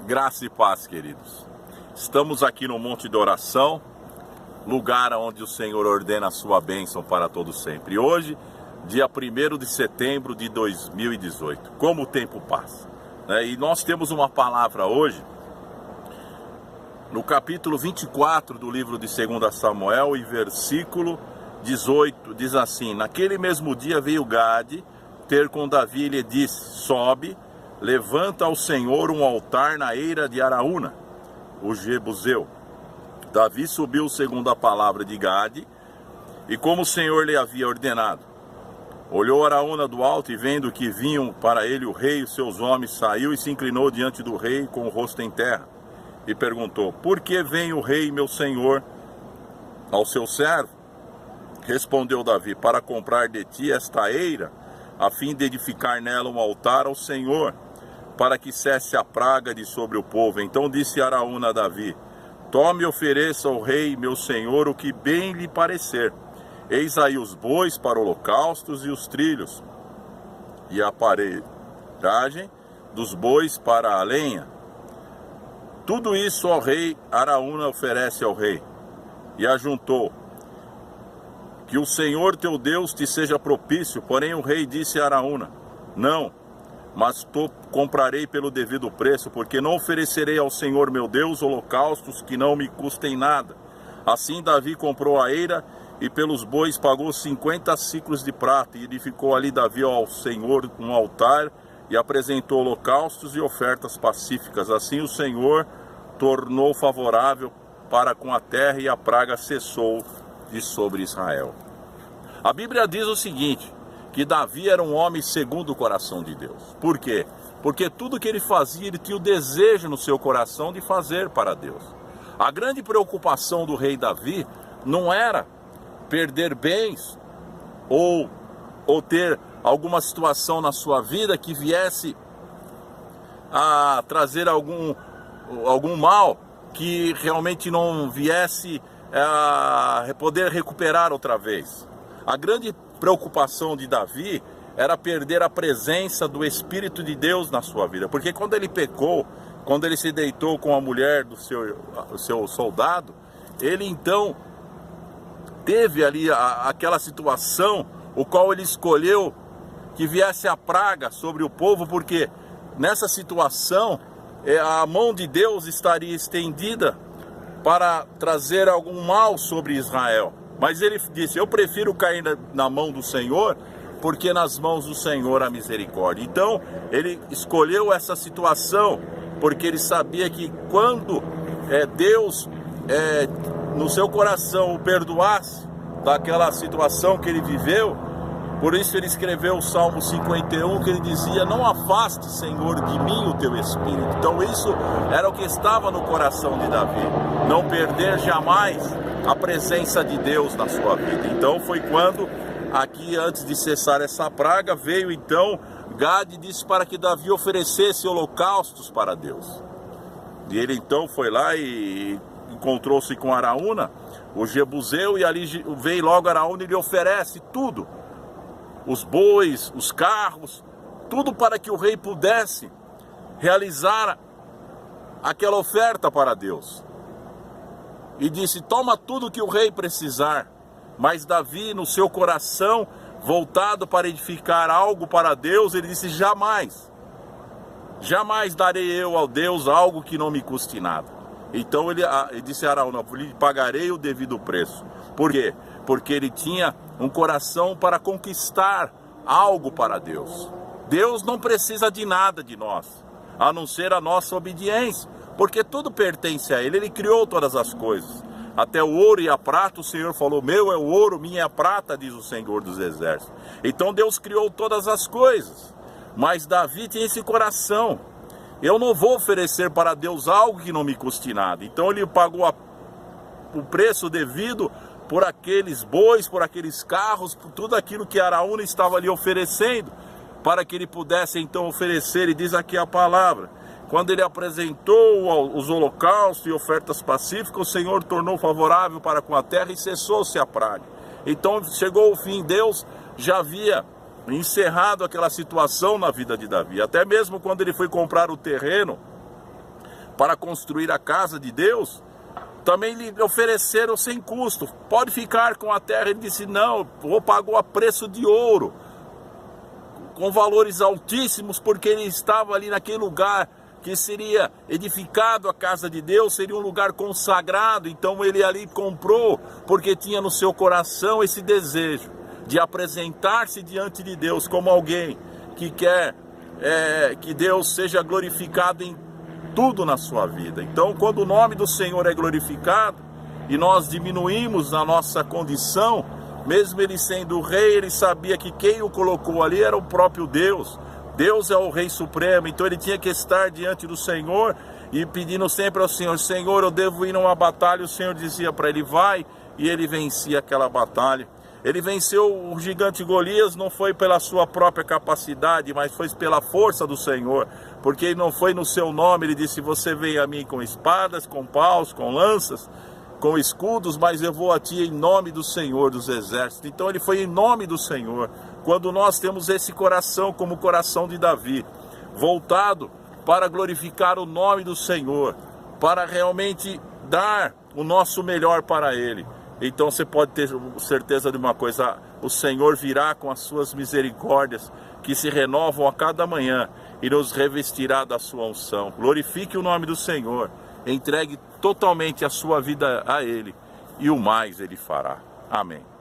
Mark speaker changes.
Speaker 1: Graça e paz, queridos. Estamos aqui no Monte de Oração, lugar onde o Senhor ordena a sua bênção para todos sempre. E hoje, dia 1º de setembro de 2018, como o tempo passa, né? E nós temos uma palavra hoje, no capítulo 24 do livro de 2 Samuel, e versículo 18, diz assim: naquele mesmo dia veio Gade ter com Davi e lhe disse: sobe, levanta ao Senhor um altar na eira de Araúna, o Jebuseu. Davi subiu segundo a palavra de Gade, e como o Senhor lhe havia ordenado. Olhou Araúna do alto, e vendo que vinham para ele o rei e os seus homens, saiu e se inclinou diante do rei com o rosto em terra, e perguntou: por que vem o rei meu senhor ao seu servo? Respondeu Davi: para comprar de ti esta eira, a fim de edificar nela um altar ao Senhor, para que cesse a praga de sobre o povo. Então disse Araúna a Davi: tome e ofereça ao rei meu senhor o que bem lhe parecer. Eis aí os bois para holocaustos e os trilhos, e a paredagem dos bois para a lenha. Tudo isso ao rei Araúna oferece ao rei. E ajuntou: que o Senhor teu Deus te seja propício. Porém o rei disse a Araúna: não, mas comprarei pelo devido preço, porque não oferecerei ao Senhor meu Deus holocaustos que não me custem nada. Assim Davi comprou a eira, e pelos bois pagou 50 siclos de prata, e edificou ali Davi ao Senhor um altar, e apresentou holocaustos e ofertas pacíficas. Assim o Senhor tornou favorável para com a terra, e a praga cessou de sobre Israel. A Bíblia diz o seguinte: que Davi era um homem segundo o coração de Deus. Por quê? Porque tudo que ele fazia, ele tinha o desejo no seu coração de fazer para Deus. A grande preocupação do rei Davi não era perder bens ou ter alguma situação na sua vida que viesse a trazer algum mal, que realmente não viesse a poder recuperar outra vez. A grande preocupação de Davi era perder a presença do Espírito de Deus na sua vida, porque quando ele pecou, quando ele se deitou com a mulher do seu soldado, ele então teve ali aquela situação, o qual ele escolheu que viesse a praga sobre o povo, porque nessa situação a mão de Deus estaria estendida para trazer algum mal sobre Israel. Mas ele disse: eu prefiro cair na mão do Senhor, porque nas mãos do Senhor há misericórdia. Então ele escolheu essa situação, porque ele sabia que quando Deus no seu coração o perdoasse daquela situação que ele viveu, por isso ele escreveu o Salmo 51, que ele dizia: não afaste, Senhor, de mim o teu Espírito. Então isso era o que estava no coração de Davi, não perder jamais a presença de Deus na sua vida. Então foi quando, aqui antes de cessar essa praga, veio então Gade e disse para que Davi oferecesse holocaustos para Deus. E ele então foi lá e encontrou-se com Araúna, o Jebuseu, e ali veio logo Araúna e lhe oferece tudo: os bois, os carros, tudo para que o rei pudesse realizar aquela oferta para Deus. E disse: toma tudo que o rei precisar. Mas Davi, no seu coração voltado para edificar algo para Deus, ele disse: jamais darei eu ao Deus algo que não me custe nada. Então ele disse a Araúna: lhe pagarei o devido preço. Por quê? Porque ele tinha um coração para conquistar algo para Deus. Deus não precisa de nada de nós, a não ser a nossa obediência, porque tudo pertence a Ele. Ele criou todas as coisas, até o ouro e a prata. O Senhor falou: meu é o ouro, minha é a prata, diz o Senhor dos Exércitos. Então Deus criou todas as coisas, mas Davi tinha esse coração: eu não vou oferecer para Deus algo que não me custe nada. Então ele pagou o preço devido por aqueles bois, por aqueles carros, por tudo aquilo que Araúna estava ali oferecendo, para que ele pudesse então oferecer. E diz aqui a palavra: quando ele apresentou os holocaustos e ofertas pacíficas, o Senhor tornou favorável para com a terra, e cessou-se a praga. Então chegou o fim. Deus já havia encerrado aquela situação na vida de Davi. Até mesmo quando ele foi comprar o terreno para construir a casa de Deus, também lhe ofereceram sem custo. Pode ficar com a terra. Ele disse, não, pagou a preço de ouro, com valores altíssimos, porque ele estava ali naquele lugar que seria edificado a casa de Deus, seria um lugar consagrado. Então ele ali comprou, porque tinha no seu coração esse desejo de apresentar-se diante de Deus como alguém que quer que Deus seja glorificado em tudo na sua vida. Então, quando o nome do Senhor é glorificado e nós diminuímos a nossa condição, mesmo ele sendo o rei, ele sabia que quem o colocou ali era o próprio Deus. Deus é o Rei Supremo, então ele tinha que estar diante do Senhor e pedindo sempre ao Senhor, Senhor, eu devo ir numa batalha. O Senhor dizia para ele, vai, e ele vencia aquela batalha. Ele venceu o gigante Golias, não foi pela sua própria capacidade, mas foi pela força do Senhor, porque ele não foi no seu nome. Ele disse, você vem a mim com espadas, com paus, com lanças, com escudos, mas eu vou a ti em nome do Senhor dos exércitos. Então ele foi em nome do Senhor. Quando nós temos esse coração como o coração de Davi, voltado para glorificar o nome do Senhor, para realmente dar o nosso melhor para ele, então você pode ter certeza de uma coisa, o Senhor virá com as suas misericórdias, que se renovam a cada manhã, e nos revestirá da sua unção. Glorifique o nome do Senhor, entregue totalmente a sua vida a Ele, e o mais Ele fará. Amém.